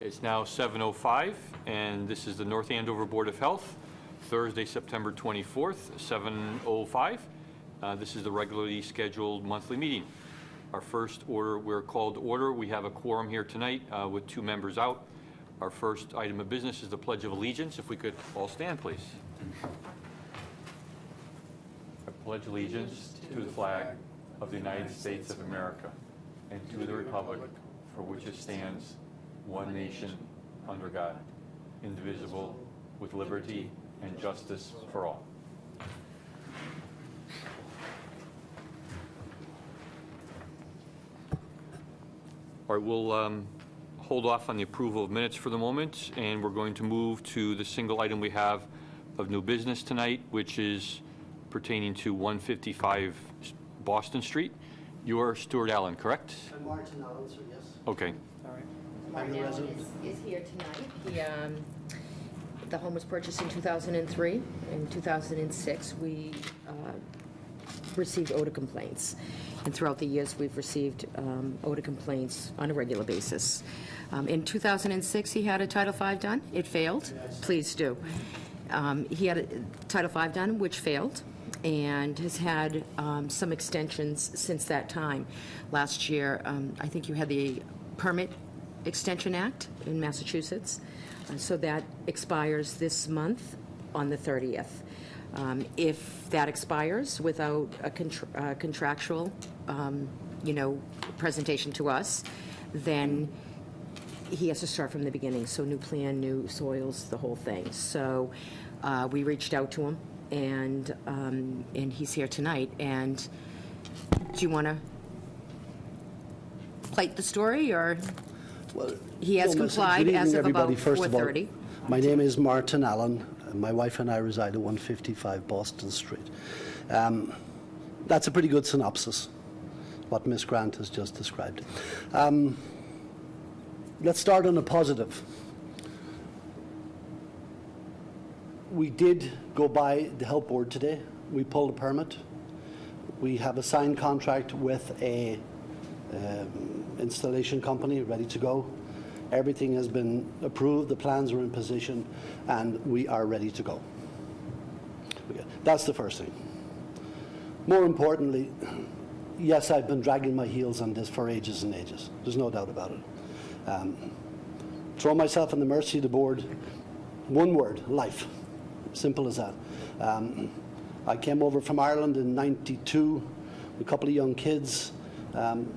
It's now 7:05, and this is the North Andover Board of Health, Thursday, September 24th, 7:05. This is the regularly scheduled monthly meeting. Our first order, we're called to order. We have a quorum here tonight with 2 members out. Our first item of business is the Pledge of Allegiance. If we could all stand, please. I pledge allegiance to the flag of the United States of America and to the republic for which it stands, one nation, under God, indivisible, with liberty and justice for all. All right, we'll hold off on the approval of minutes for the moment, and we're going to move to the single item we have of new business tonight, which is pertaining to 155 Boston Street. You're Stuart Allen, correct? I'm Martin Allen, sir, yes. Okay. All right. Martin Allen is here tonight. The home was purchased in 2003. In 2006, we received odor complaints. And throughout the years, we've received odor complaints on a regular basis. In 2006, he had a Title V done. It failed. Yes. Please do. He had a Title V done, which failed, and has had some extensions since that time. Last year, I think you had the Permit Extension Act in Massachusetts. So that expires this month on the 30th. If that expires without a contractual, presentation to us, then he has to start from the beginning. So new plan, new soils, the whole thing. So we reached out to him, and he's here tonight. And do you want to plate the story, or? Well, He has complied as of about 4:30. My name is Martin Allen. My wife and I reside at 155 Boston Street. That's a pretty good synopsis, what Ms. Grant has just described. Let's start on a positive. We did go by the health board today. We pulled a permit. We have a signed contract with a installation company ready to go. Everything has been approved, the plans are in position, and we are ready to go. That's the first thing. More importantly, yes, I've been dragging my heels on this for ages and ages. There's no doubt about it. Throw myself in the mercy of the board. One word: life. Simple as that. I came over from Ireland in '92 with a couple of young kids.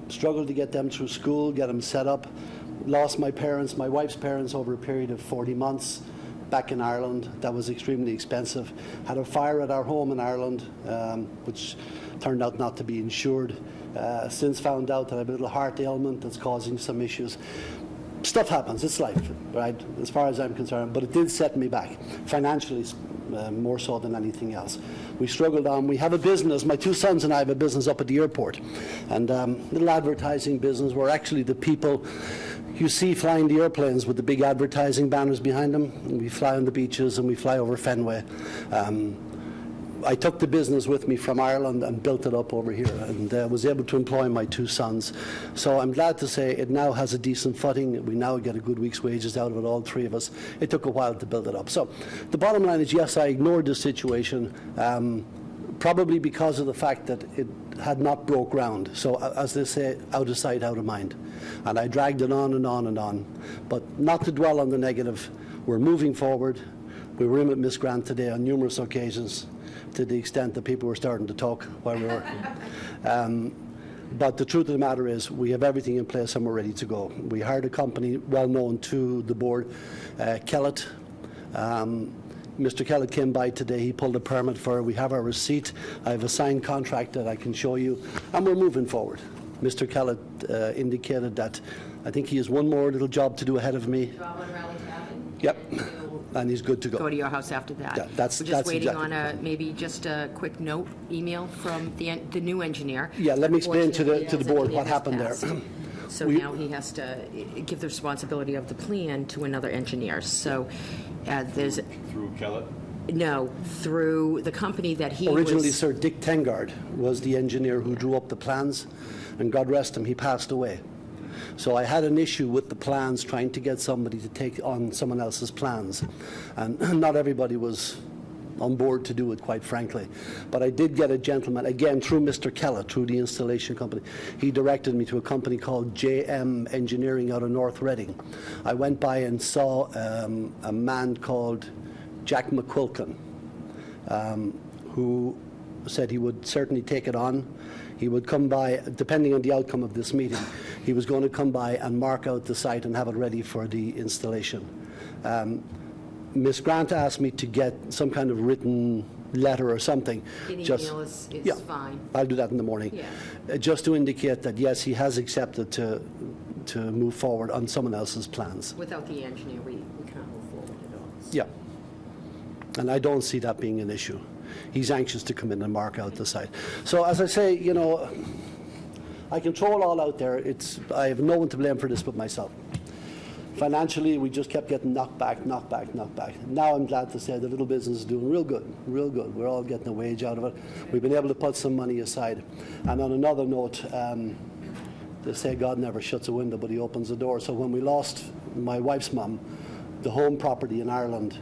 Struggled to get them through school, get them set up. Lost my parents, my wife's parents, over a period of 40 months back in Ireland. That was extremely expensive. Had a fire at our home in Ireland, which turned out not to be insured. Since found out that I have a little heart ailment that's causing some issues. Stuff happens, it's life, right, as far as I'm concerned, but it did set me back, financially more so than anything else. We struggled on. We have a business, my 2 sons and I have a business up at the airport, and little advertising business. We're actually the people you see flying the airplanes with the big advertising banners behind them. And we fly on the beaches and we fly over Fenway. I took the business with me from Ireland and built it up over here, and was able to employ my 2 sons. So I'm glad to say it now has a decent footing. We now get a good week's wages out of it, all 3 of us. It took a while to build it up. So the bottom line is, yes, I ignored the situation, probably because of the fact that it had not broke ground. So as they say, out of sight, out of mind. And I dragged it on and on and on. But not to dwell on the negative, we're moving forward. We were in with Ms. Grant today on numerous occasions, to the extent that people were starting to talk while we were working. But the truth of the matter is, we have everything in place and we're ready to go. We hired a company well known to the board, Kellett. Mr. Kellett came by today. He pulled a permit for it. We have our receipt. I have a signed contract that I can show you, and we're moving forward. Mr. Kellett indicated that I think he has one more little job to do ahead of me. Yep. And he's good to go. Go to your house after that. Yeah, that's We're just waiting exactly on maybe just a quick note email from the new engineer. Yeah, let me explain to the board what happened there. So now he has to give the responsibility of the plan to another engineer. So there's Through Kellett? No, through the company that he originally, was... Sir Dick Tengard was the engineer who drew up the plans, and God rest him, he passed away. So I had an issue with the plans, trying to get somebody to take on someone else's plans. And not everybody was on board to do it, quite frankly. But I did get a gentleman, again, through Mr. Kellett, through the installation company. He directed me to a company called JM Engineering out of North Reading. I went by and saw a man called Jack McQuilkin, who said he would certainly take it on. He would come by, depending on the outcome of this meeting, he was going to come by and mark out the site and have it ready for the installation. Ms. Grant asked me to get some kind of written letter or something. An email is yeah, fine. I'll do that in the morning. Yeah. Just to indicate that, yes, he has accepted to move forward on someone else's plans. Without the engineer, we can't move forward at all. Yeah. And I don't see that being an issue. He's anxious to come in and mark out the site. So as I say, you know, I can throw it all out there. I have no one to blame for this but myself. Financially, we just kept getting knocked back, knocked back, knocked back. Now I'm glad to say the little business is doing real good, real good. We're all getting a wage out of it. We've been able to put some money aside. And on another note, they say God never shuts a window, but he opens a door. So when we lost my wife's mum, the home property in Ireland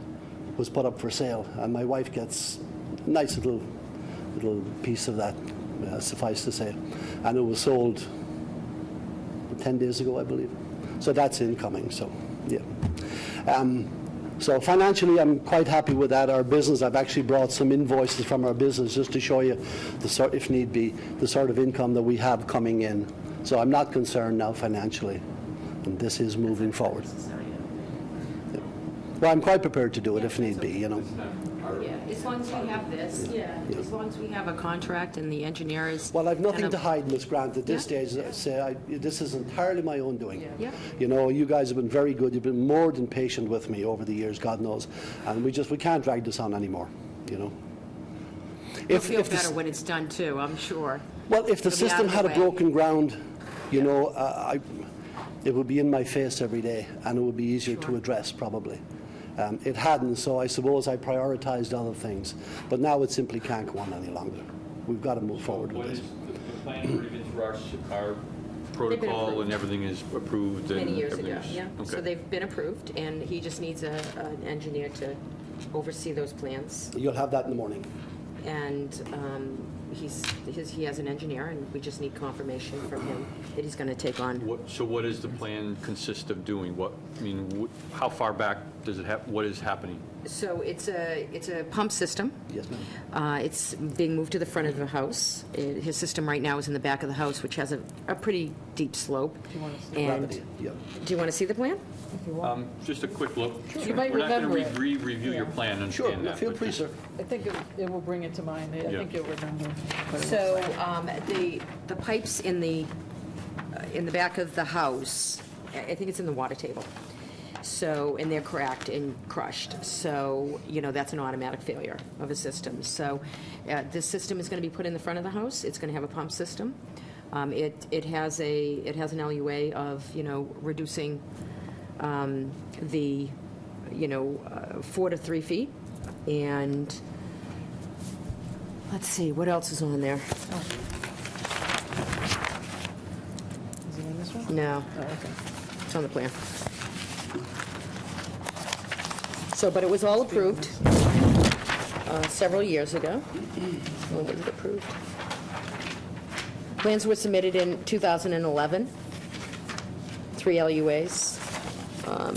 was put up for sale, and my wife gets a nice little piece of that, suffice to say. And it was sold 10 days ago, I believe. So that's incoming, so yeah. So financially, I'm quite happy with that. Our business, I've actually brought some invoices from our business just to show you, if need be, the sort of income that we have coming in. So I'm not concerned now financially, and this is moving forward. Yeah. Well, I'm quite prepared to do it if need be, you know. Yeah, as long as we have this, as long as we have a contract and the engineer is... Well, I've nothing kind to of- hide, Ms. Grant, at this stage. This is entirely my own doing. Yeah. You know, you guys have been very good. You've been more than patient with me over the years, God knows. And we can't drag this on anymore, you know. You'll feel better when it's done, too, I'm sure. Well, if the It'll be out system of the had a way. broken ground, you know, it would be in my face every day, and it would be easier to Sure. address, probably. It hadn't, so I suppose I prioritized other things. But now it simply can't go on any longer. We've got to move forward with What this. is the plan already been through our protocol approved. and everything is approved and Many years ago, everything's- yeah. So Okay. they've been approved, and he just needs an engineer to oversee those plans. You'll have that in the morning. And he has an engineer, and we just need confirmation from him that he's going to take on. So what does the plan consist of doing? How far back does it have, what is happening? So it's a pump system. Yes, ma'am. It's being moved to the front of the house. His system right now is in the back of the house, which has a pretty deep slope. And Gravity, yeah. do you want to see the plan? Just a quick look. You might We're not going remember it. to review your plan and Sure, understand that. feel but free, just- sir. I think it will bring it to mind. I think you'll remember. what it So looks like. the pipes in the back of the house, I think it's in the water table. So, and they're cracked and crushed. So, you know, that's an automatic failure of a system. So this system is going to be put in the front of the house. It's going to have a pump system. It has an LUA of, you know, reducing the, 4 to 3 feet. And let's see, what else is on there? Is it in this one? No, Oh, okay. it's on the plan. So, but it was all approved several years ago. When was it approved? Plans were submitted in 2011, 3 LUAs.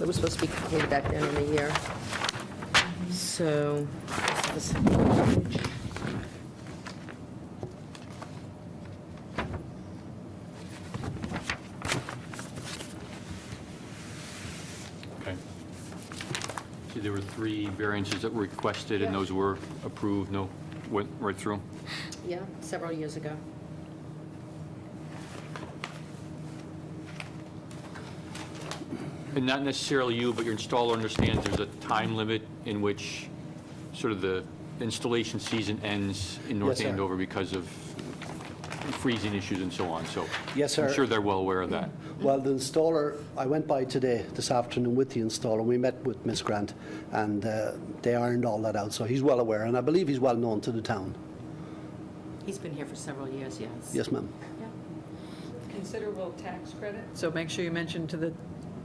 It was supposed to be completed back then in a year. So, this is- Okay. See, there were 3 variances that were requested, and Yeah. those were approved, went right through? yeah, several years ago. And not necessarily you, but your installer understands there's a time limit in which sort of the installation season ends in North Yes, sir. Andover because of freezing issues and so on, so. Yes, sir. I'm sure they're well aware of that. Well, the installer, I went by this afternoon with the installer. We met with Miss Grant, and they ironed all that out. So he's well aware, and I believe he's well known to the town. He's been here for several years, yes. Yes, ma'am. Yeah. considerable tax credit, so make sure you mention to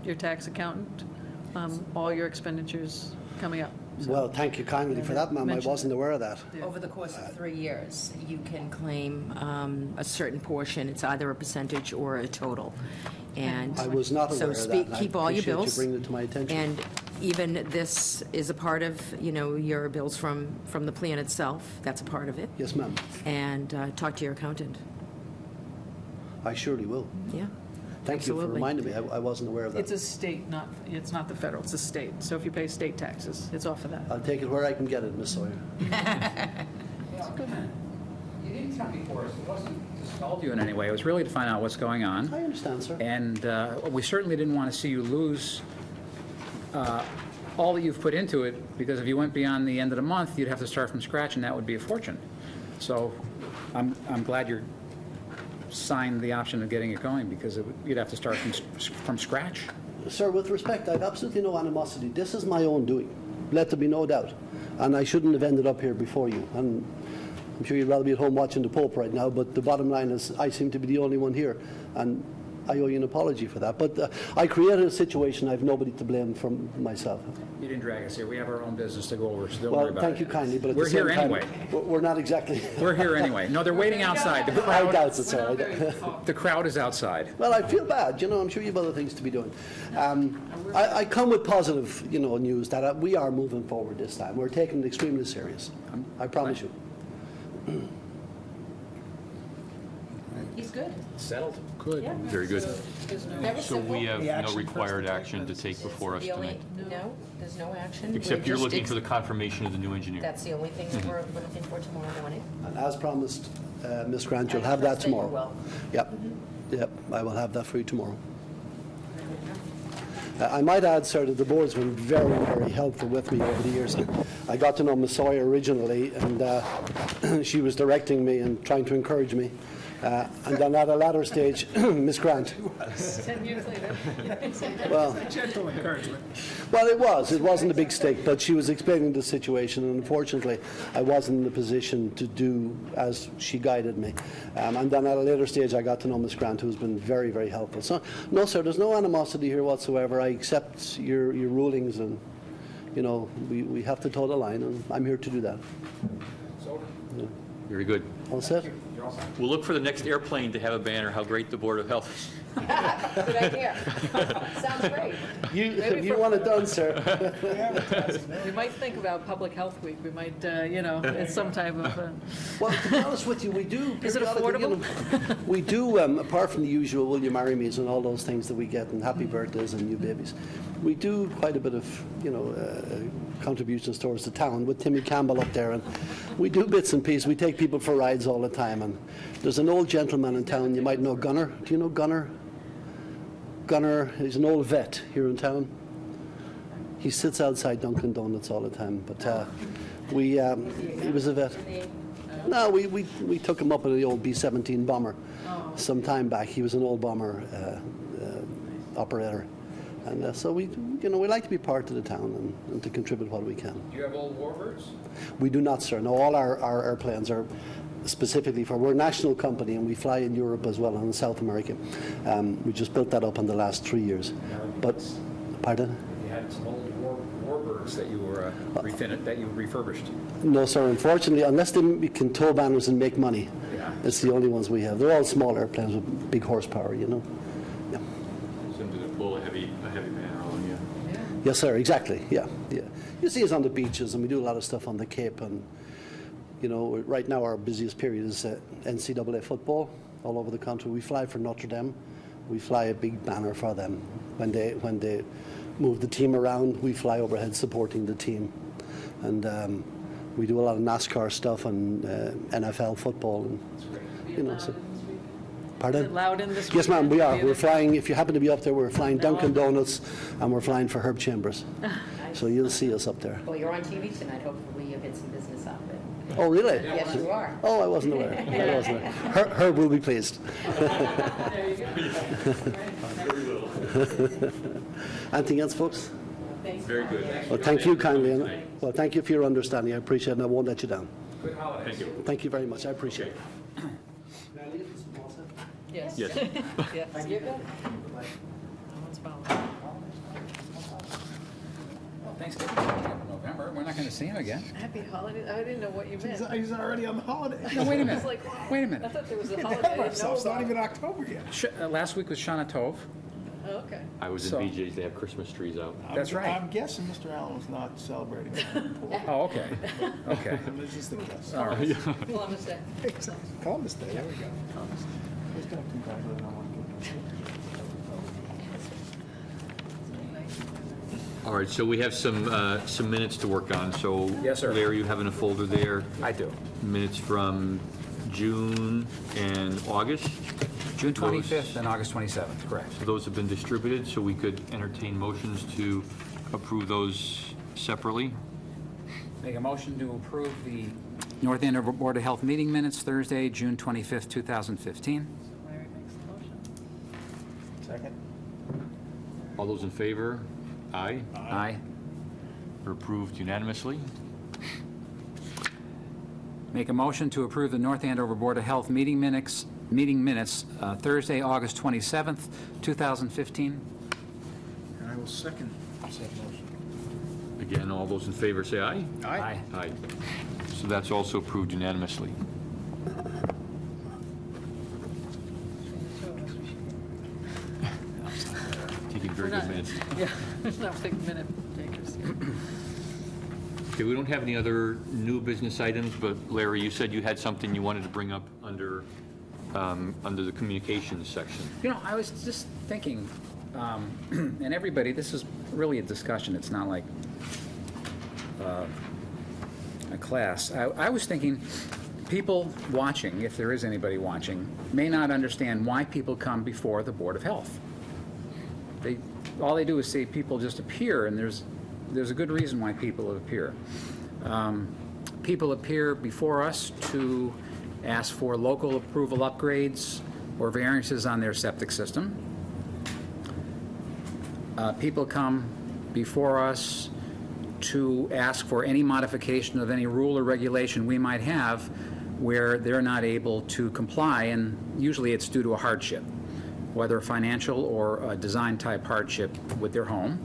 your tax accountant all your expenditures coming up. So- Well, thank you kindly for that, ma'am. I Mention wasn't aware of that. Over the course of 3 years, you can claim a certain portion. It's either a percentage or a total. And I was not aware of so that. and I keep all your appreciate bills. you bringing it to my attention. And even this is a part of, your bills from the plan itself. That's a part of it. Yes, ma'am. And talk to your accountant. I surely will. Yeah. Thank you for Absolutely. reminding me. I wasn't aware of that. It's a state, it's not the federal, it's a state. So if you pay state taxes, it's off of that. I'll take it where I can get it, Miss Sawyer. You didn't come before us, it wasn't to scold you in any way, it was really to find out what's going on. I understand, sir. And we certainly didn't want to see you lose all that you've put into it, because if you went beyond the end of the month, you'd have to start from scratch, and that would be a fortune. So I'm glad you're signed the option of getting it going, because you'd have to start from scratch. Sir, with respect, I have absolutely no animosity. This is my own doing. Let there be no doubt. And I shouldn't have ended up here before you. And I'm sure you'd rather be at home watching the Pope right now, but the bottom line is I seem to be the only one here. And I owe you an apology for that. But I created a situation. I have nobody to blame from myself. You didn't drag us here, we have our own business to go over, so don't worry Well, about it. thank you kindly, but at We're the same here time, anyway. we're not exactly... We're here anyway. No, they're waiting outside. The I crowd, doubt it, sir. the crowd is outside. Well, I feel bad. I'm sure you have other things to be doing. I come with positive, news that we are moving forward this time. We're taking it extremely serious. I promise you. He's good. Settled. Good. Very good. That was So simple. we have The no action required first, the action to take before us The only, tonight, no, there's no action. except We're you're just looking for the confirmation of the new engineer. That's the only thing that we're looking for tomorrow morning. And as promised, Ms. Grant, you'll I have that trust that you tomorrow. will. Yep. Yep, I will have that for you tomorrow. I might add, sir, that the board's been very, very helpful with me over the years. I got to know Ms. Sawyer originally, and she was directing me and trying to encourage me. And then at a latter stage, Ms. Grant. 10 years later. Well, Gentle encouragement. well, it wasn't a big stake, but she was explaining the situation, and unfortunately, I wasn't in a position to do as she guided me. And then at a later stage, I got to know Ms. Grant, who's been very, very helpful. So, no, sir, there's no animosity here whatsoever. I accept your rulings, and, we have to toe the line, and I'm here to do that. Very good. All set? We'll look for the next airplane to have a banner, how great the Board of Health is. Good idea. Sounds great. You want it done, sir. We might think about Public Health Week. We might, it's some type of, Well, to be honest with you, we do. Is it periodically, affordable? We do, apart from the usual "Will you marry me?" and all those things that we get, and happy birthdays and new babies, we do quite a bit of, contributions towards the town with Timmy Campbell up there, and we do bits and pieces. We take people for rides all the time, and there's an old gentleman in town. You might know Gunnar. Do you know Gunnar? Gunnar is an old vet here in town. He sits outside Dunkin' Donuts all the time, but he was a vet. No, we took him up in the old B-17 bomber some time back. He was an old bomber operator, and so we like to be part of the town and to contribute what we can. Do you have old warbirds? We do not, sir. No, all our airplanes are specifically we're a national company, and we fly in Europe as well and in South America. We just built that up in the last 3 years. But, pardon? You had some old warbirds that you were that you refurbished. No, sir. Unfortunately, unless they can tow banners and make money, Yeah. it's the only ones we have. They're all small airplanes with big horsepower, Yeah. Something to pull a heavy banner on, yeah. Yes, sir. Exactly. Yeah. You see us on the beaches, and we do a lot of stuff on the Cape. And right now our busiest period is NCAA football all over the country. We fly for Notre Dame. We fly a big banner for them when they move the team around. We fly overhead supporting the team, and we do a lot of NASCAR stuff and NFL football. And, so. Pardon? Is it Loudon this Yes, ma'am, we are. weekend? We're flying, if you happen to be up there, we're flying Dunkin' Donuts, and we're flying for Herb Chambers. So you'll see us up there. Well, you're on TV tonight. Hopefully you get some business out of it. Oh, really? Yes, you are. Oh, I wasn't aware. Herb will be pleased. Anything else, folks? Very good. Well, thank you kindly. Well, thank you for your understanding. I appreciate it, and I won't let you down. Good holiday. Thank you. Thank you very much. I appreciate it. Yes. Yes. Yes. You're good. No one's following. Thanksgiving in November, we're not going to see him again. Happy holidays. I didn't know what you meant. He's already on the holiday. No, wait a It's minute, like, wait a I minute. thought there was a Get holiday ahead I of didn't know ourselves. It's not about. even October yet. Last week was Shana Tov. Oh, okay. I was in So- BJ's, they have Christmas trees out. That's right. I'm guessing Mr. Allen was not celebrating. Oh, okay, okay. It's just a guess. All right. Columbus Day. Columbus Day, there we go. Who's going to congratulate on one? All right, so we have some minutes to work on, so. Yes, sir. Larry, you have in a folder there, I do. minutes from June and August. June Those- 25th and August 27th, correct. So those have been distributed, so we could entertain motions to approve those separately. Make a motion to approve the North Andover Board of Health meeting minutes Thursday, June 25th, 2015. Larry makes the motion. Second? All those in favor? Aye. Aye. Are approved unanimously. Make a motion to approve the North Andover Board of Health meeting minutes Thursday, August 27th, 2015. And I will second said motion. Again, all those in favor say aye. Aye. Aye. So that's also approved unanimously. Taking very good minutes. Yeah, not big minute takers. Okay, we don't have any other new business items, but Larry, you said you had something you wanted to bring up under the communications section. You know, I was just thinking, and everybody, this is really a discussion, it's not like a class. I was thinking, people watching, if there is anybody watching, may not understand why people come before the Board of Health. All they do is say people just appear, and there's a good reason why people appear. People appear before us to ask for local approval upgrades or variances on their septic system. People come before us to ask for any modification of any rule or regulation we might have where they're not able to comply, and usually it's due to a hardship, whether financial or a design-type hardship with their home.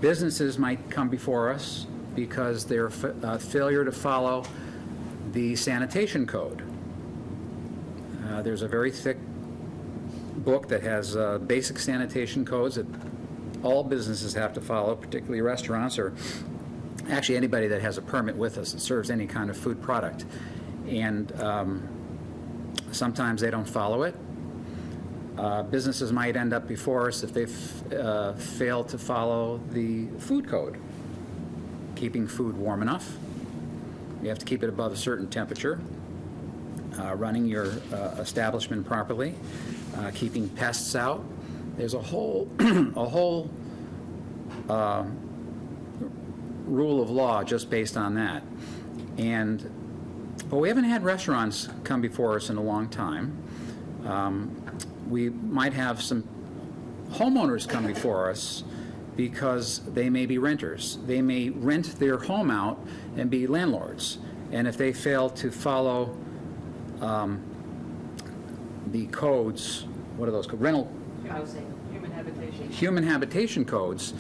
Businesses might come before us because their failure to follow the sanitation code. There's a very thick book that has basic sanitation codes that all businesses have to follow, particularly restaurants, or actually anybody that has a permit with us that serves any kind of food product. And sometimes they don't follow it. Businesses might end up before us if they've failed to follow the food code. Keeping food warm enough. You have to keep it above a certain temperature. Running your establishment properly. Keeping pests out. There's a whole rule of law just based on that. But we haven't had restaurants come before us in a long time. We might have some homeowners come before us because they may be renters. They may rent their home out and be landlords. And if they fail to follow the codes, what are those called? Rental Housing. human habitation codes,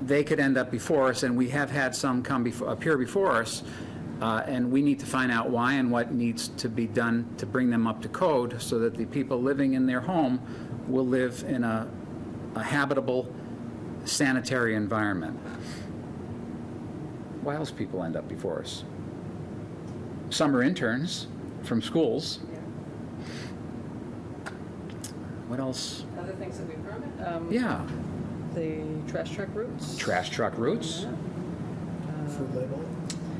they could end up before us, and we have had some appear before us, and we need to find out why and what needs to be done to bring them up to code so that the people living in their home will live in a habitable, sanitary environment. Why else people end up before us? Some are interns from schools. What else? Other things that we permit? Yeah, The trash truck routes. trash truck routes, Food label?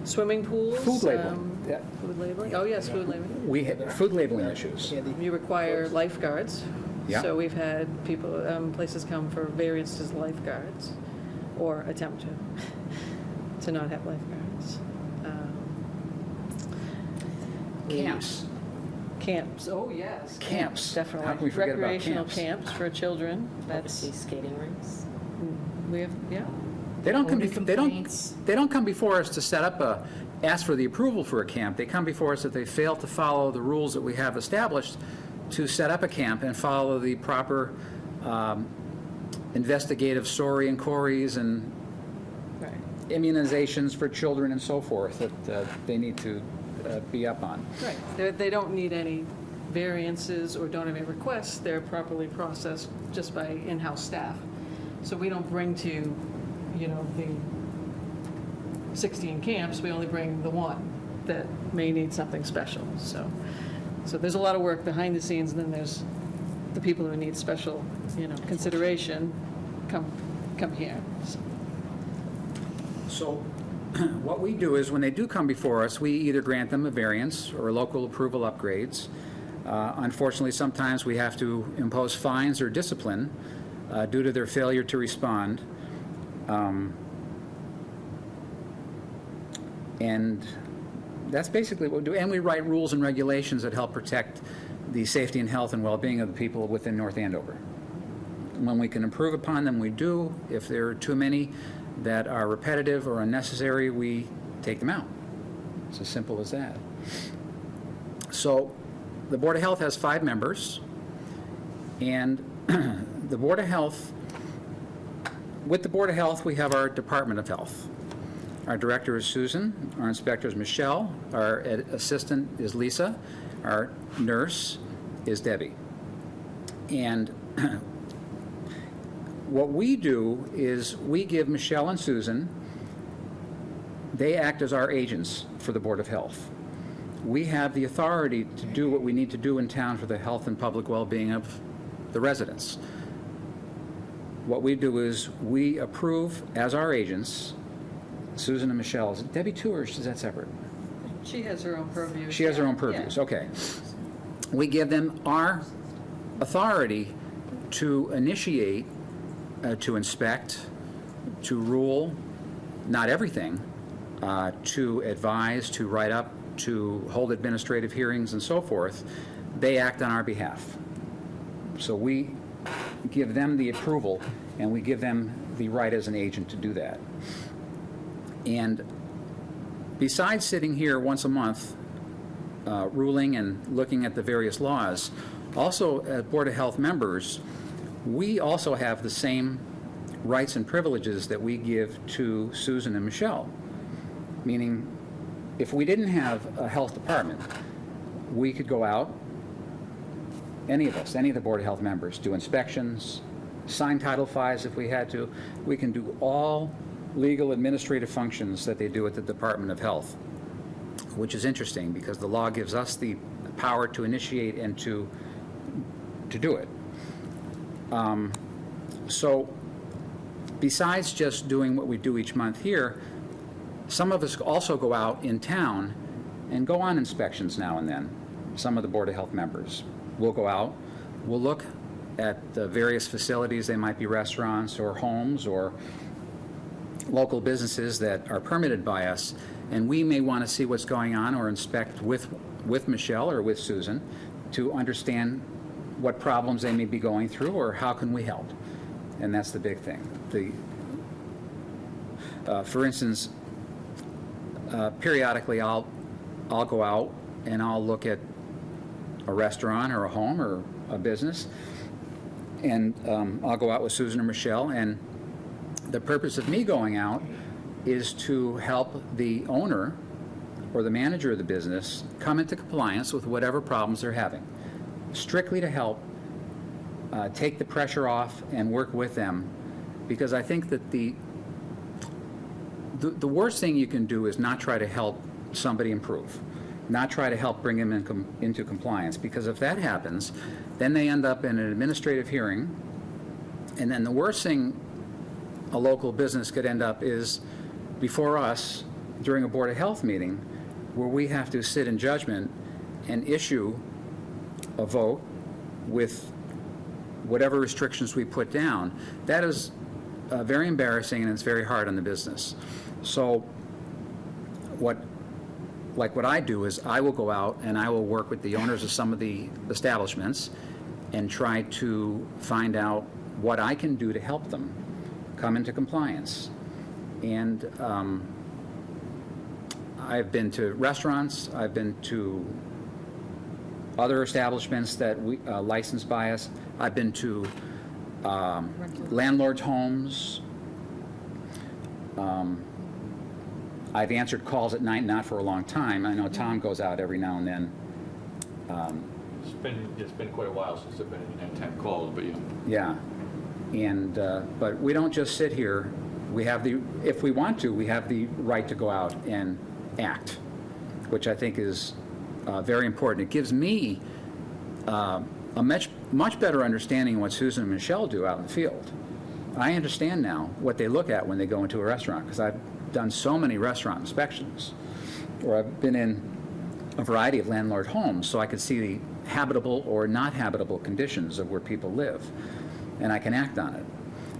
Swimming pools. food labeling. Yeah. Food labeling. Oh, yes, food labeling. We have food labeling issues. You require lifeguards. Yeah. So we've had people, places come for variance to lifeguards, or attempt to not have lifeguards. Camps. Camps, oh, yes. Camps. Definitely. How can we forget about Recreational camps? camps for children, Obviously that's, skating rinks. we have, yeah. They don't come. Odor They don't. complaints. They don't come before us to set up a ask for the approval for a camp, they come before us if they fail to follow the rules that we have established to set up a camp and follow the proper investigative SORI and CORIs and Right. immunizations for children and so forth that they need to be up on. Right. They don't need any variances or don't have any requests. They're properly processed just by in-house staff. So we don't bring to, you know, the 16 camps, we only bring the one that may need something special. So there's a lot of work behind the scenes, and then there's the people who need special, you know, consideration come here. So what we do is when they do come before us, we either grant them a variance or local approval upgrades. Unfortunately, sometimes we have to impose fines or discipline due to their failure to respond. And that's basically what we do. And we write rules and regulations that help protect the safety and health and well-being of the people within North Andover. When we can improve upon them, we do. If there are too many that are repetitive or unnecessary, we take them out. It's as simple as that. So the Board of Health has 5 members, and the Board of Health, with the Board of Health, we have our Department of Health. Our director is Susan, our inspector is Michelle, our assistant is Lisa, our nurse is Debbie. And what we do is we give Michelle and Susan, they act as our agents for the Board of Health. We have the authority to do what we need to do in town for the health and public well-being of the residents. What we do is we approve as our agents, Susan and Michelle. Is it Debbie too, or is that separate? She has her own purview. She has her own purviews, okay. We give them our authority to initiate, to inspect, to rule, not everything, to advise, to write up, to hold administrative hearings and so forth. They act on our behalf. So we give them the approval, and we give them the right as an agent to do that. And besides sitting here once a month, ruling and looking at the various laws, also as Board of Health members, we also have the same rights and privileges that we give to Susan and Michelle. Meaning, if we didn't have a health department, we could go out, any of us, any of the Board of Health members, do inspections, sign Title V's if we had to. We can do all legal administrative functions that they do at the Department of Health, which is interesting because the law gives us the power to initiate and to do it. So besides just doing what we do each month here, some of us also go out in town and go on inspections now and then. Some of the Board of Health members will go out, we'll look at the various facilities. They might be restaurants or homes or local businesses that are permitted by us, and we may want to see what's going on or inspect with Michelle or with Susan to understand what problems they may be going through or how can we help. And that's the big thing. For instance, periodically I'll go out and I'll look at a restaurant or a home or a business, and I'll go out with Susan or Michelle, and the purpose of me going out is to help the owner or the manager of the business come into compliance with whatever problems they're having, strictly to help take the pressure off and work with them, because I think that the worst thing you can do is not try to help somebody improve, not try to help bring them into compliance, because if that happens, then they end up in an administrative hearing, and then the worst thing a local business could end up is before us during a Board of Health meeting where we have to sit in judgment and issue a vote with whatever restrictions we put down. That is very embarrassing, and it's very hard on the business. So what I do is I will go out and I will work with the owners of some of the establishments and try to find out what I can do to help them come into compliance. And I've been to restaurants, I've been to other establishments that we licensed by us. I've been to landlords' homes. I've answered calls at night, not for a long time. I know Tom goes out every now and then. It's been quite a while since I've been in 10 calls, but yeah. Yeah, and, but we don't just sit here. We have the, if we want to, we have the right to go out and act, which I think is very important. It gives me a much better understanding of what Susan and Michelle do out in the field. I understand now what they look at when they go into a restaurant, because I've done so many restaurant inspections, or I've been in a variety of landlord homes, so I could see the habitable or not habitable conditions of where people live, and I can act on it.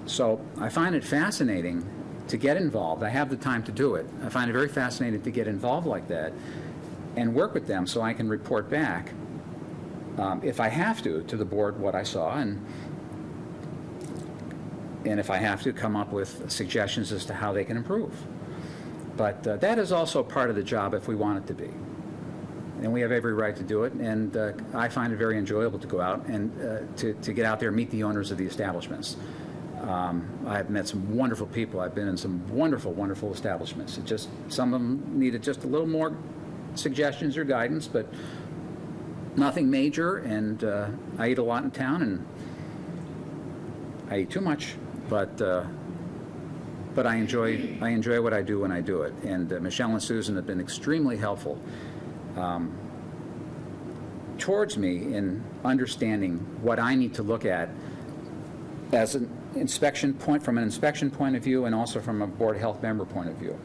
So I find it fascinating to get involved. I have the time to do it. I find it very fascinating to get involved like that and work with them so I can report back, if I have to the board what I saw, and if I have to, come up with suggestions as to how they can improve. But that is also part of the job if we want it to be. And we have every right to do it, and I find it very enjoyable to go out and to get out there and meet the owners of the establishments. I've met some wonderful people. I've been in some wonderful, wonderful establishments. It just, some of them needed just a little more suggestions or guidance, but nothing major, and I eat a lot in town, and I eat too much, but I enjoy what I do when I do it. And Michelle and Susan have been extremely helpful towards me in understanding what I need to look at as an inspection point, from an inspection point of view, and also from a Board of Health member point of view.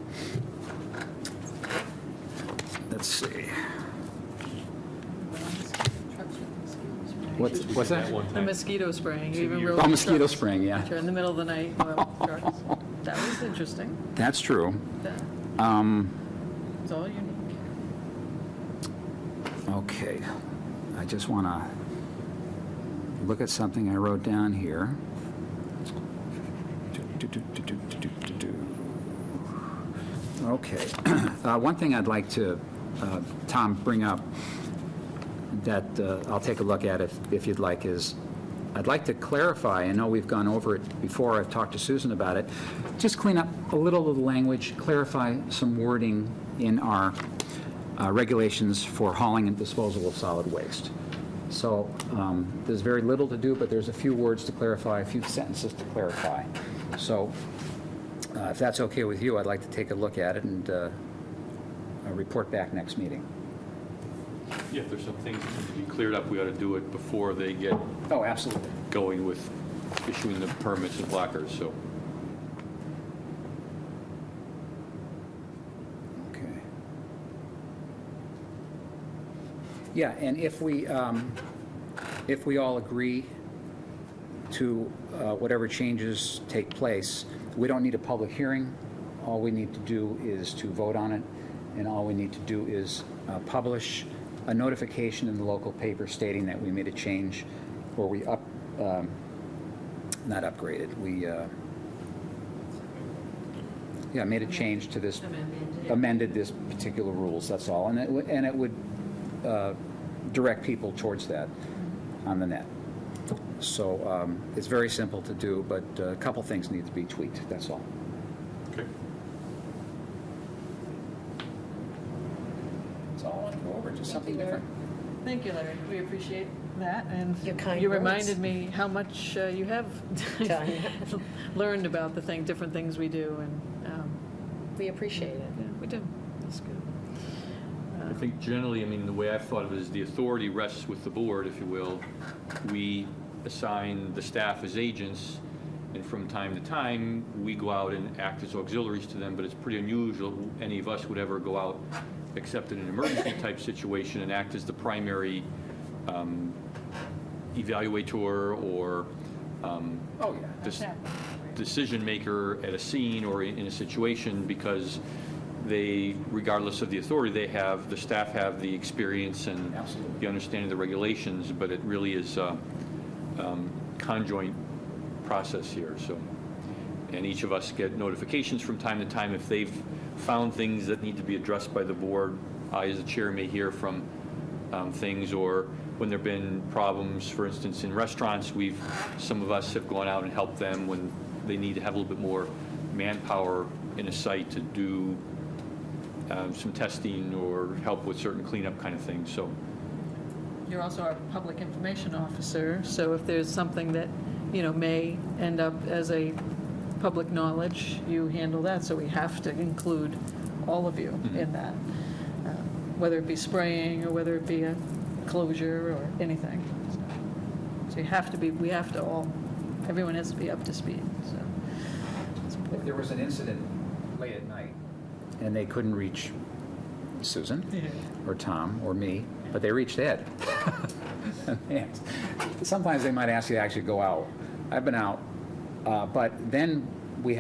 Let's see. What's that? The mosquito spraying, you even rode Oh, the mosquito trucks. spraying, yeah. In the middle of the night, well, trucks. That was interesting. That's true. That- It's all unique. Okay, I just want to look at something I wrote down here. Okay, one thing I'd like to, Tom, bring up that I'll take a look at if you'd like is, I'd like to clarify, I know we've gone over it before, I've talked to Susan about it, just clean up a little of the language, clarify some wording in our regulations for hauling and disposal of solid waste. So there's very little to do, but there's a few words to clarify, a few sentences to clarify. So if that's okay with you, I'd like to take a look at it and report back next meeting. Yeah, if there's some things that need to be cleared up, we ought to do it before they get Oh, absolutely. going with issuing the permits and blockers, so. Okay. Yeah, and if we all agree to whatever changes take place, we don't need a public hearing. All we need to do is to vote on it, and all we need to do is publish a notification in the local paper stating that we made a change, or we not upgraded, we made a change to this, amended this particular rules, that's all. And it would direct people towards that on the net. So it's very simple to do, but a couple things need to be tweaked, that's all. Okay. That's all I want to go over, just something different. Thank you, Larry. We appreciate that, and Your kind you words. reminded me how much you have Done. learned about the different things we do, and We appreciate it. yeah, we do. That's good. I think generally, I mean, the way I've thought of it is the authority rests with the board, if you will. We assign the staff as agents, and from time to time, we go out and act as auxiliaries to them, but it's pretty unusual any of us would ever go out, except in an emergency type situation, and act as the primary evaluator or Oh, yeah. decision maker at a scene or in a situation, because they, regardless of the authority, the staff have the experience and Absolutely. the understanding of the regulations, but it really is a conjoint process here. So And each of us get notifications from time to time if they've found things that need to be addressed by the board. I, as a chair, may hear from things, or when there've been problems, for instance, in restaurants, some of us have gone out and helped them when they need to have a little bit more manpower in a site to do some testing or help with certain cleanup kind of things, so. You're also our public information officer, so if there's something that, may end up as a public knowledge, you handle that, so we have to include all of you in that, whether it be spraying or whether it be a closure or anything. So we have to all, everyone has to be up to speed, so. it's If important. there was an incident late at night, and they couldn't reach Susan, or Tom, or me, but they reached Ed. Sometimes they might ask you to actually go out. I've been out, but then we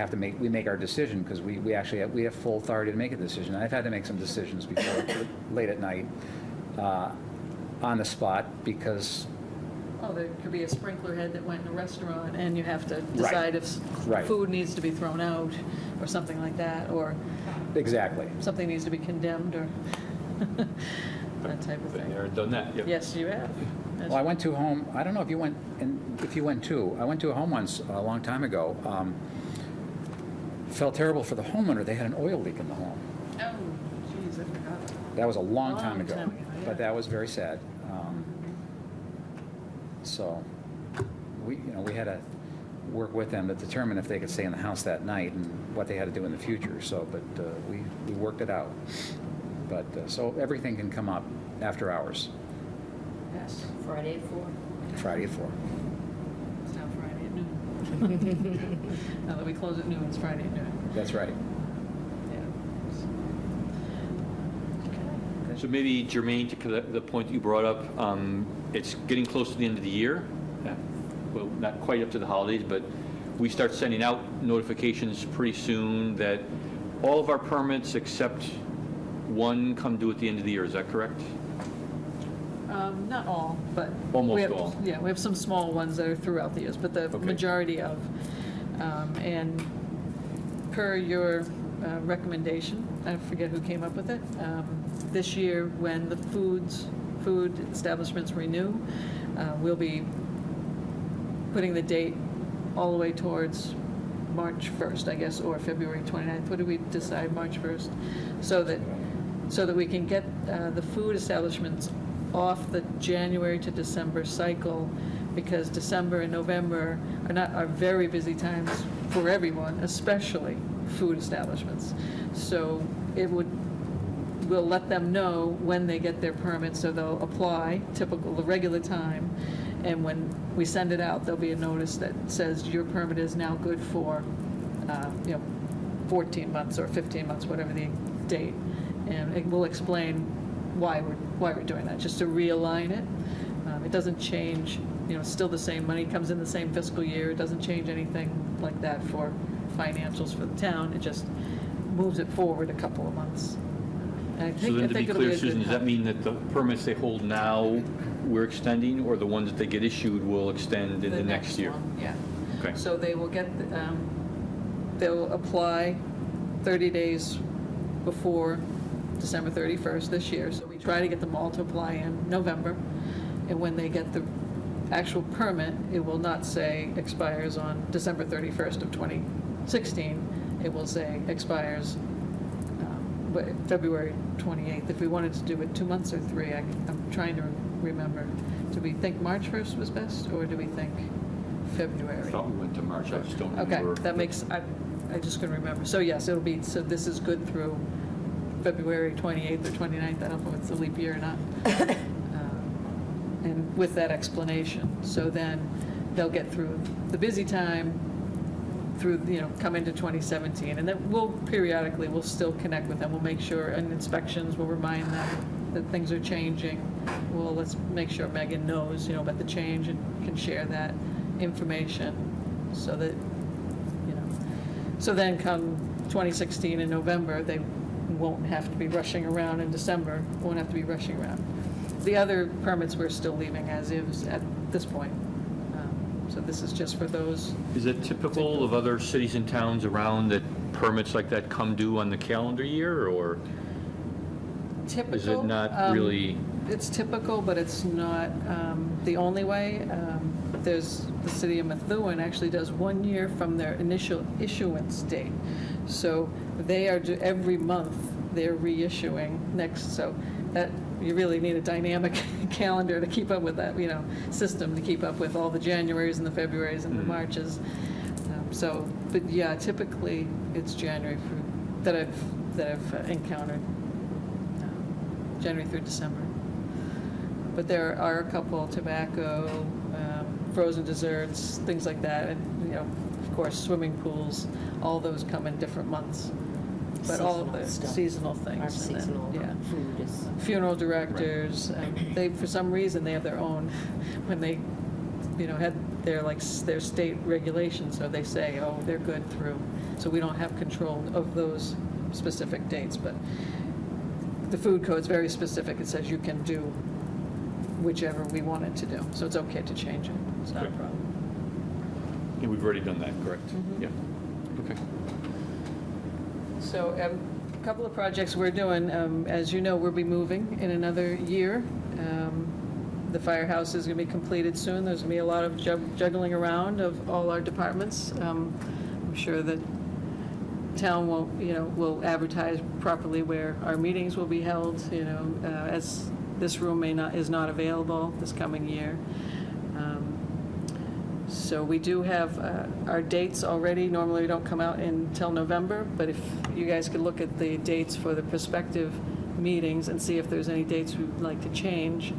make our decision, because we have full authority to make a decision. I've had to make some decisions before, late at night, on the spot, because Oh, there could be a sprinkler head that went in a restaurant, and you have to decide if Right. food needs to be thrown out, or something like that, or exactly. something needs to be condemned, or that type of Been thing. there and done that, yep. Yes, you have. Well, I went to a home, I don't know if you went, too. I went to a home once, a long time ago. Felt terrible for the homeowner. They had an oil leak in the home. Oh, jeez, I forgot. That was a long time ago, yeah. but that was very sad. So, we had to work with them to determine if they could stay in the house that night and what they had to do in the future. So, but we worked it out. But, so everything can come up after hours, Yes, Friday at 4. Friday at 4. it's now Friday at noon. Now that we close at noon, it's Friday at noon. That's right. Yeah. So maybe germane to the point that you brought up, it's getting close to the end of the year. Well, not quite up to the holidays, but we start sending out notifications pretty soon that all of our permits except one come due at the end of the year. Is that correct? Not all, but. Almost we have, all. Yeah, we have some small ones that are throughout the years, but the Okay. majority of. And per your recommendation, I forget who came up with it, this year, when the food establishments renew, we'll be putting the date all the way towards March 1st, I guess, or February 29th. What did we decide, March 1st? So that we can get the food establishments off the January to December cycle, because December and November are very busy times for everyone, especially food establishments. So we'll let them know when they get their permits, so they'll apply the regular time, and when we send it out, there'll be a notice that says your permit is now good for 14 months or 15 months, whatever the date, and we'll explain why we're doing that, just to realign it. It doesn't change, it's still the same money, comes in the same fiscal year, it doesn't change anything like that for financials for the town, it just moves it forward a couple of months. And So then, to be it'll clear, a good Susan, does that mean that the permits they hold now, we're extending, or the ones that they get issued will extend in the next year? one, yeah. Okay. So they will they'll apply 30 days before December 31st this year. So we try to get them all to apply in November. And when they get the actual permit, it will not say expires on December 31st of 2016. It will say expires February 28th. If we wanted to do it 2 months or 3, I'm trying to remember. Do we think March 1st was best, or do we think February? I thought we went to March, I just don't remember. Okay, that makes, I just couldn't remember. So yes, it'll be, so this is good through February 28th or 29th, I don't know if it's a leap year or not. And with that explanation, so then they'll get through the busy time, through, come into 2017, and then we'll still connect with them, we'll make sure, and inspections, we'll remind them that things are changing. Well, let's make sure Megan knows, about the change and can share that information, so that, so then come 2016 in November, they won't have to be rushing around in December, won't have to be rushing around. The other permits we're still leaving as is at this point. So this is just for those. Is it typical of other cities and towns around that permits like that come due on the calendar year, or Typical. is it not really? It's typical, but it's not the only way. There's, the city of Methuen actually does 1 year from their initial issuance date. So they are, every month, they're reissuing next, so that, you really need a dynamic calendar to keep up with that, system, to keep up with all the Januaries and the Februaries and the Marches. So, but yeah, typically, it's January that I've encountered, January through December. But there are a couple, tobacco, frozen desserts, things like that, and, of course, swimming pools, all those come in different months. But all of Seasonal the stuff. seasonal things. Our and then, seasonal yeah. food is. Funeral directors, they, for some reason, they have their own, when they, had their state regulations, so they say, oh, they're good through. So we don't have control of those specific dates, but the food code's very specific. It says you can do whichever we want it to do, so it's okay to change it. It's not a Okay. problem. Yeah, we've already done that, correct? Yeah. Okay. So a couple of projects we're doing, as you know, we'll be moving in another year. The firehouse is going to be completed soon. There's going to be a lot of juggling around of all our departments. I'm sure that town will advertise properly where our meetings will be held, as this room is not available this coming year. So we do have our dates already. Normally, we don't come out until November, but if you guys could look at the dates for the prospective meetings and see if there's any dates we'd like to change,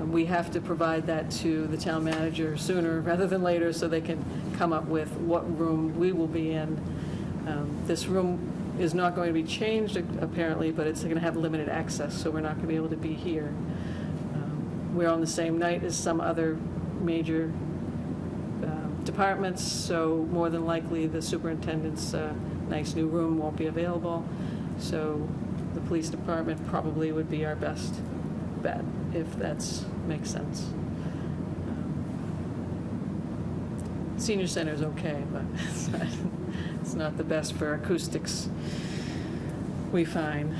we have to provide that to the town manager sooner rather than later so they can come up with what room we will be in. This room is not going to be changed, apparently, but it's going to have limited access, so we're not going to be able to be here. We're on the same night as some other major departments, so more than likely the superintendent's nice new room won't be available. So the police department probably would be our best bet, if that makes sense. Senior center is okay, but it's not the best for acoustics, we find.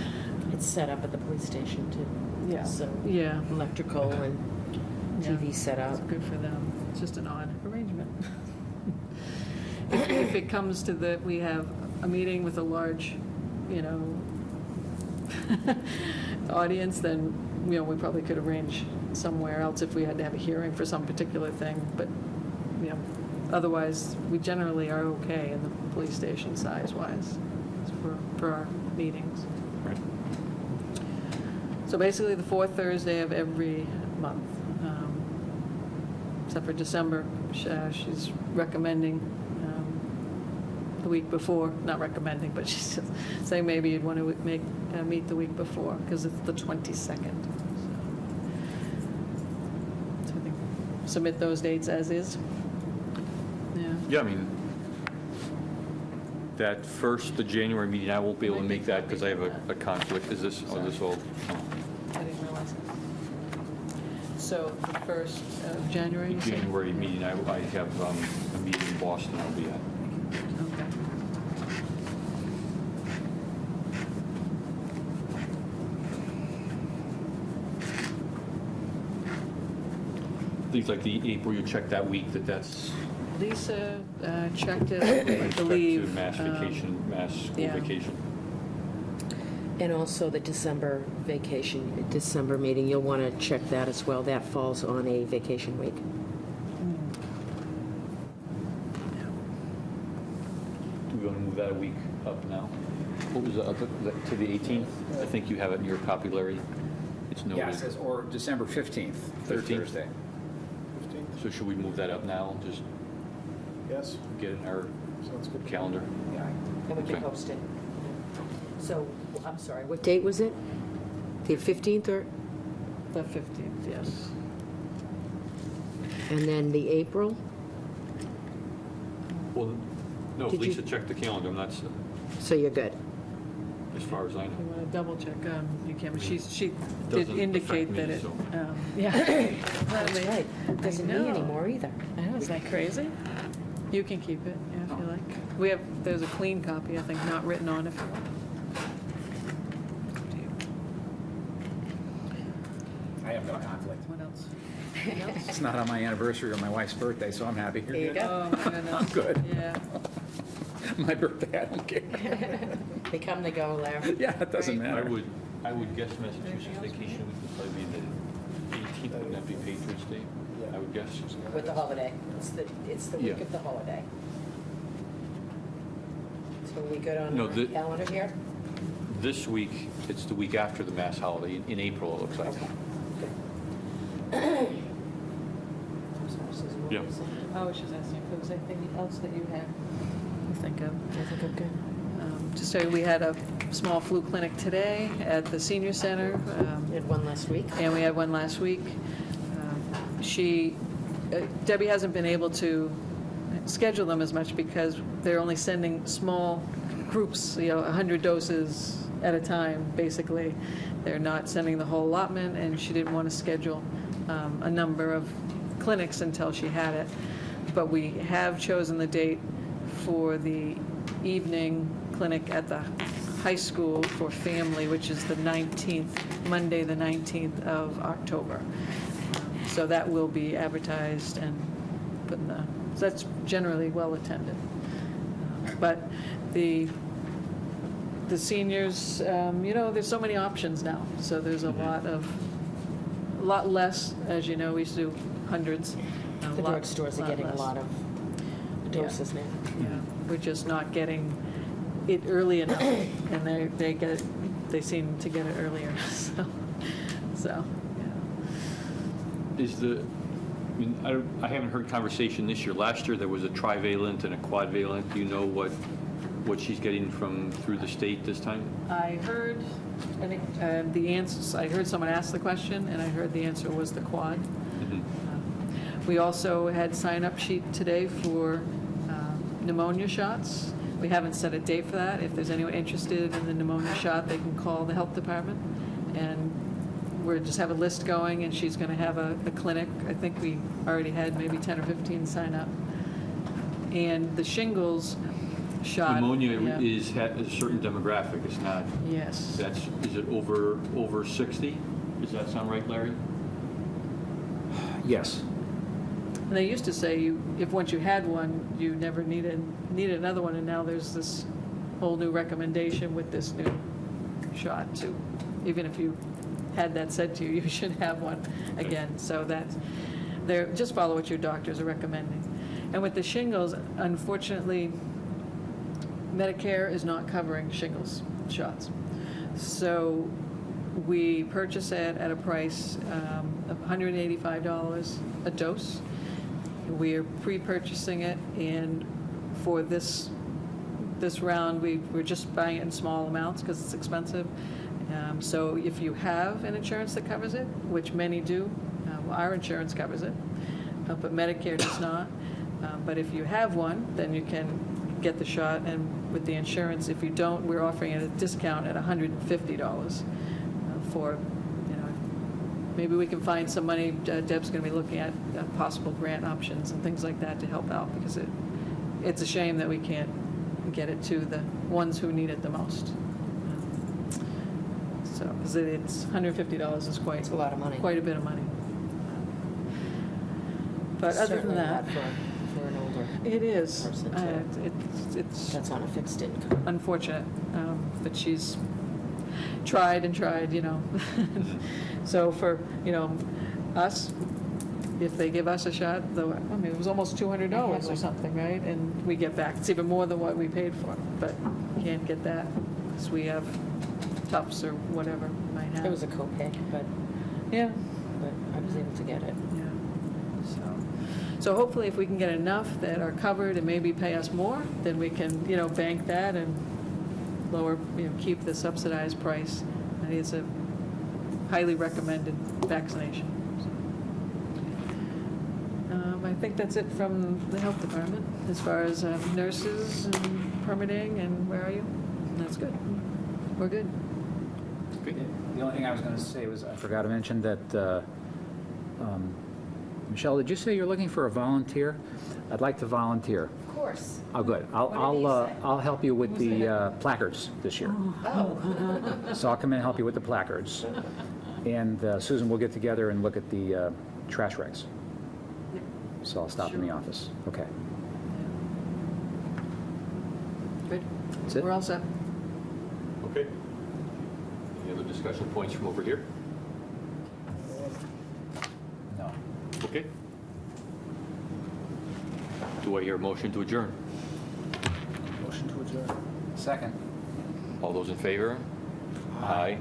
It's set up at the police station too. Yeah. So Yeah. electrical and TV set up. It's good for them. It's just an odd arrangement. If it comes to we have a meeting with a large, audience, then, we probably could arrange somewhere else if we had to have a hearing for some particular thing. But, otherwise, we generally are okay in the police station size-wise for our meetings. Right. So basically, the fourth Thursday of every month, except for December, she's recommending the week before, not recommending, but she's saying maybe you'd want to meet the week before, because it's the 22nd. So I think submit those dates as is. Yeah. Yeah, I mean, that the January meeting, I won't be able to make that because I have a conflict. Is this all? Oh. I didn't realize that. So the 1st of January, you say? January meeting, I have a meeting in Boston I'll be at. Okay. Things like the April, you check that week that's. Lisa checked it, I Respect to believe. mass vacation, mass school yeah. vacation. And also the December December meeting, you'll want to check that as well. That falls on a vacation week. Do we want to move that a week up now? What was that, to the 18th? I think you have it in your copy, Larry. It's noted. Yeah, it says, or December 15th, 13th. Thursday. 15th? So should we move that up now? Just Yes, get it in our sounds good. calendar? Yeah. That would be Okay. posted. So, I'm sorry, what date was it? The 15th or, The 15th, yes. and then the April? Well, no, Did you- Lisa checked the calendar. I'm not, So you're good. as far as I You know. want to double check, you can, but she did Doesn't indicate affect me, that it, so. yeah. That's right. Doesn't I me know. anymore either. I know, Is that crazy? You can keep it, yeah, if you like. There's a clean copy, I think, not written on if you want. Up to you. I have no conflict. What else? It's not on my anniversary or my wife's birthday, so I'm happy. There you go. Oh, my goodness. I'm good. Yeah. My birthday, I don't care. They come, they go, Larry. Yeah, it doesn't I matter. would guess Massachusetts vacation week would probably be the 18th, wouldn't that be Patriots Day? I would guess. With the holiday. It's the week Yeah. of the holiday. So we good on No, our the- calendar here? This week, it's the week after the mass holiday, in April, it looks like. Okay. I'm sorry, Susan, what Yeah. were you saying? I was just asking if there was anything else that you had you think of. I think I'm good. Just so we had a small flu clinic today at the senior center. We had one last week. And we had one last week. Debbie hasn't been able to schedule them as much because they're only sending small groups, 100 doses at a time, basically. They're not sending the whole allotment, and she didn't want to schedule a number of clinics until she had it. But we have chosen the date for the evening clinic at the high school for family, which is the 19th, Monday, the 19th of October. So that will be advertised and put in so that's generally well attended. But the seniors, there's so many options now. So there's a lot less, as you know, we used to do hundreds. The drugstores are getting a lot of doses now. Yeah, we're just not getting it early enough, and they seem to get it earlier, so, yeah. I haven't heard conversation this year. Last year, there was a trivalent and a quadvalent. Do you know what she's getting through the state this time? I heard, I think, the answers, I heard someone ask the question, and I heard the answer was the quad. We also had sign-up sheet today for pneumonia shots. We haven't set a date for that. If there's anyone interested in the pneumonia shot, they can call the health department. And we'll just have a list going, and she's going to have a clinic. I think we already had maybe 10 or 15 sign up. And the shingles shot. Pneumonia yeah. has a certain demographic. It's not. Yes. Is it over 60? Does that sound right, Larry? Yes. And they used to say if once you had one, you never needed another one, and now there's this whole new recommendation with this new shot too. Even if you had that said to you, you should have one again. So just follow what your doctors are recommending. And with the shingles, unfortunately, Medicare is not covering shingles shots. So we purchase it at a price of $185 a dose. We are pre-purchasing it, and for this round, we're just buying it in small amounts because it's expensive. So if you have an insurance that covers it, which many do, our insurance covers it, but Medicare does not. But if you have one, then you can get the shot, and with the insurance, if you don't, we're offering it a discount at $150 for, maybe we can find some money. Deb's going to be looking at possible grant options and things like that to help out, because it's a shame that we can't get it to the ones who need it the most. So, because it's $150 is quite It's a lot of money. quite a bit of money. But other than Certainly that, not for an older it is. person, too. It's That's on a fixed income. unfortunate, but she's tried and tried, So for, us, if they give us a shot, it was almost $200 or something, right? And we get back, it's even more than what we paid for, but can't get that because we have Tufts or whatever we might have. It was a copay, but Yeah, I was able to get it. yeah. So hopefully if we can get enough that are covered and maybe pay us more, then we can, bank that and lower, keep the subsidized price. I think it's a highly recommended vaccination. I think that's it from the health department, as far as nurses and permitting, and where are you? That's good. We're good. The only thing I was going to say was I forgot to mention that Michelle, did you say you're looking for a volunteer? I'd like to volunteer. Of course. Oh, good. I'll help you with the placards this year. So I'll come in and help you with the placards. And Susan, we'll get together and look at the trash regs. So I'll stop in the office. Okay. Good. That's it? We're all set. Okay. Any other discussion points from over here? No. Okay. Do I hear a motion to adjourn? Motion to adjourn. Second. All those in favor? Aye.